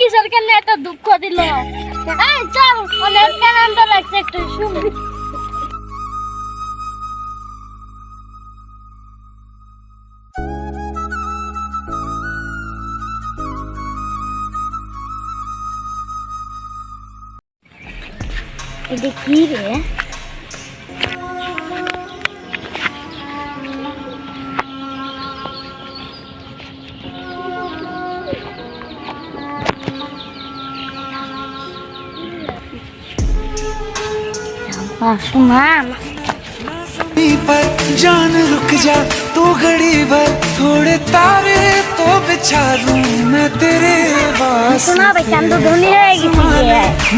পুলিশের কেন এত দুঃখ দিল? এই চল, অনেক আনন্দ লাগছে, একটু শুনি। এটা কি রে? पर जान रुक जा तू घड़ी भर थोड़े तारे तो बिछा दूं मैं तेरे वास्ते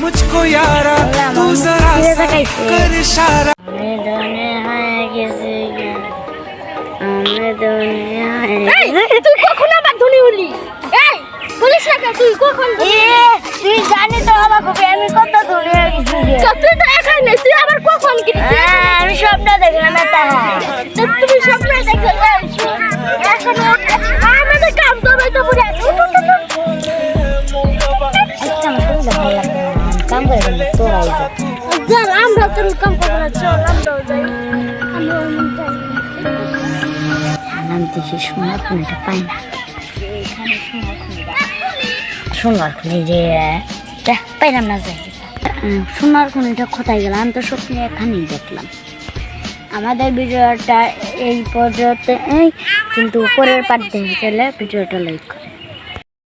मुझको यारा तू जरा सा कर इशारा তুই কখন আবার ধনী হলি? এই পুলিশ না, তুই কখন? তুই জানি তো আমার কবে আমি কত ধনী হয়ে গেছি। তুই তো এখানে, তুই আবার কখন কি? আমি স্বপ্ন দেখলাম এটা। তুমি স্বপ্ন দেখলে এখন আমাদের কাম তো তো পুরো কাম করে তোরা চল, আমরা তো কাম করবো, চল আমরাও যাই। নাম দেখি সোনার খুনিটা পাই না। সোনার খুনি যে পাইলাম না, যাই সোনার খুনিটা কোথায় গেল? আমি তো স্বপ্নে এখানেই দেখলাম। আমাদের ভিডিওটা এই পর্যন্ত, কিন্তু উপরের পার্ট দেখে গেলে ভিডিওটা লাইক